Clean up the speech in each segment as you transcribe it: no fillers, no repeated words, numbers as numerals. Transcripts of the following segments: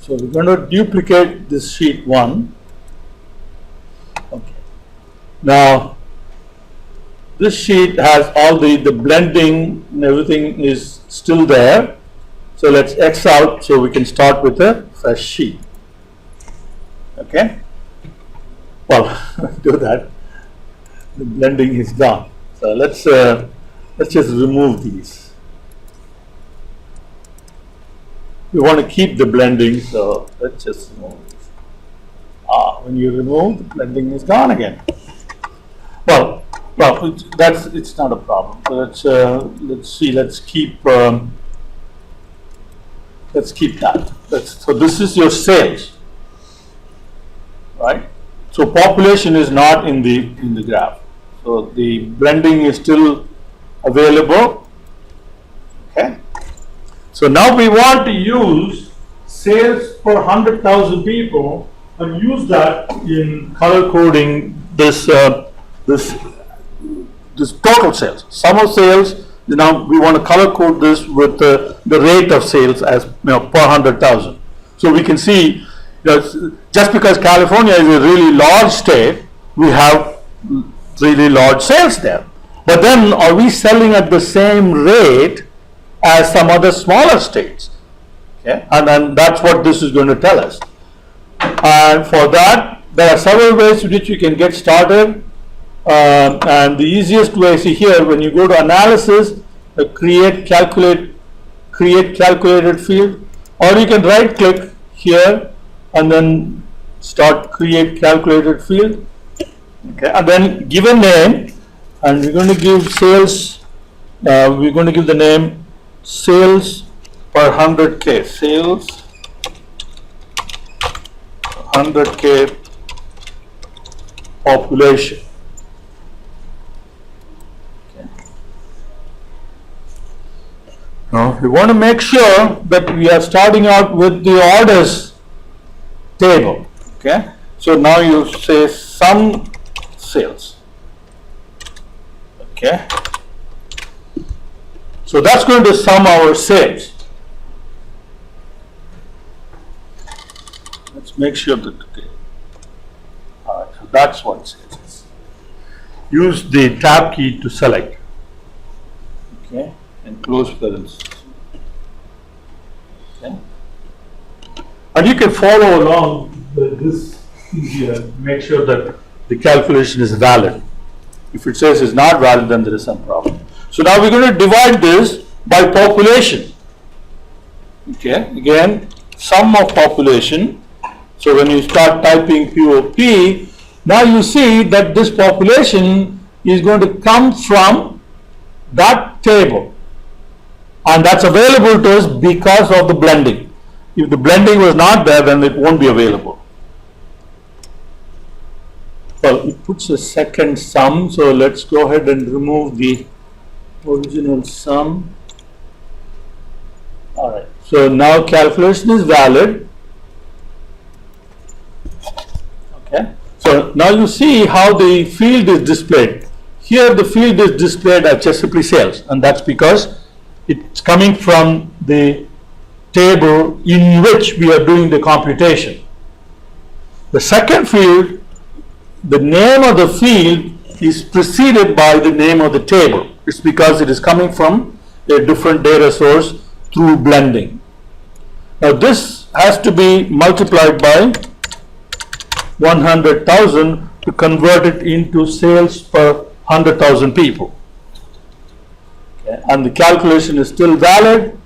So we're going to duplicate this sheet 1. Okay. Now this sheet has all the blending and everything is still there. So let's X out so we can start with a fresh sheet. Okay. Well, do that. The blending is gone. So let's just remove these. We want to keep the blending, so let's just remove this. When you remove, the blending is gone again. Well, it's not a problem. So let's see. Let's keep that. So this is your sales, right? So population is not in the graph. So the blending is still available. Okay. So now we want to use sales per 100,000 people and use that in color coding this total sales. Sum of sales. Now we want to color code this with the rate of sales as per 100,000. So we can see that just because California is a really large state, we have really large sales there. But then are we selling at the same rate as some other smaller states? Okay, and then that's what this is going to tell us. And for that, there are several ways in which you can get started. And the easiest way, see here, when you go to analysis, create calculated field, or you can right click here and then start create calculated field. Okay, and then give a name, and we're going to give sales. We're going to give the name sales per 100K. Sales 100K population. Now we want to make sure that we are starting out with the orders table. Okay, so now you say sum sales. Okay, so that's going to sum our sales. Let's make sure that, okay. All right, so that's what sales is. Use the tab key to select. Okay, and close parentheses. Okay, and you can follow along with this here. Make sure that the calculation is valid. If it says it's not valid, then there is some problem. So now we're going to divide this by population. Okay, again, sum of population. So when you start typing POP, now you see that this population is going to come from that table, and that's available to us because of the blending. If the blending was not there, then it won't be available. Well, it puts a second sum, so let's go ahead and remove the original sum. All right, so now calculation is valid. Okay, so now you see how the field is displayed. Here the field is displayed as just simply sales, and that's because it's coming from the table in which we are doing the computation. The second field, the name of the field is preceded by the name of the table. It's because it is coming from a different data source through blending. Now this has to be multiplied by 100,000 to convert it into sales per 100,000 people. Okay. And the calculation is still valid.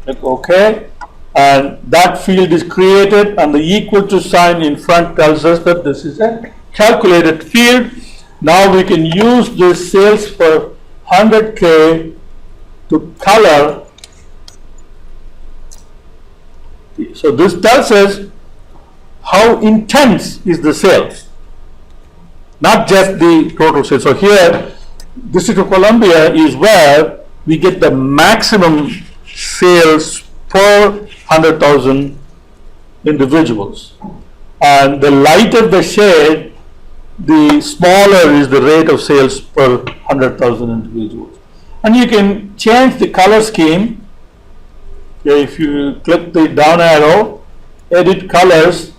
Click OK, and that field is created, and the equal to sign in front tells us that this is a calculated field. Now we can use this sales per 100K to color. So this tells us how intense is the sales, not just the total sales. So here, District of Columbia is where we get the maximum sales per 100,000 individuals, and the lighter the shade, the smaller is the rate of sales per 100,000 individuals. And you can change the color scheme. Okay, if you click the down arrow, edit colors,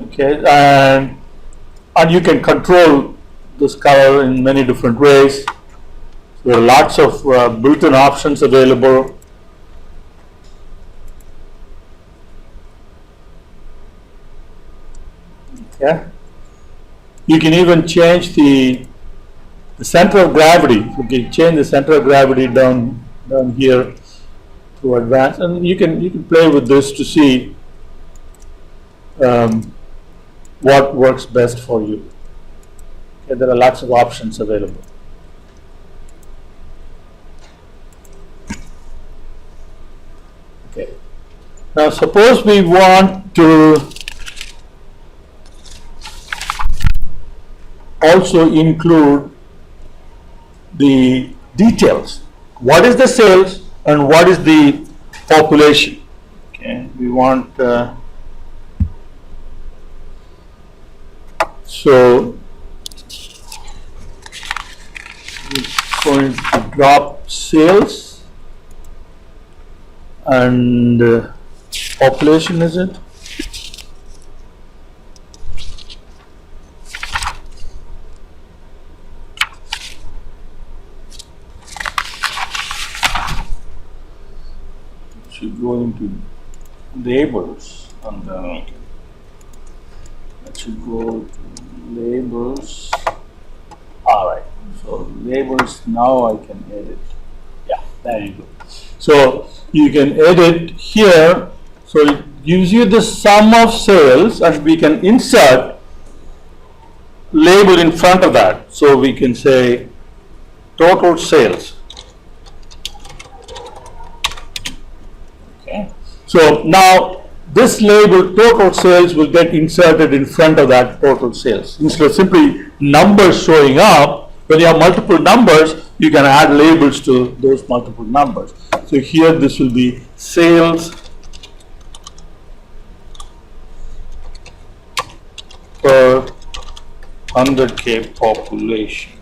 okay, and you can control this color in many different ways. There are lots of built-in options available. Okay. You can even change the center of gravity. You can change the center of gravity down here to advance, and you can play with this to see what works best for you. Okay, there are lots of options available. Okay. Now suppose we want to also include the details. What is the sales and what is the population? Okay, we want so we're going to drop sales and population, is it? Should go into labels and that should go to labels. All right, so labels, now I can edit. Yeah, there you go. So you can edit here, so it gives you the sum of sales, and we can insert label in front of that. So we can say total sales. Okay. So now this label total sales will get inserted in front of that total sales. Instead of simply numbers showing up, when you have multiple numbers, you can add labels to those multiple numbers. So here this will be sales per 100K population.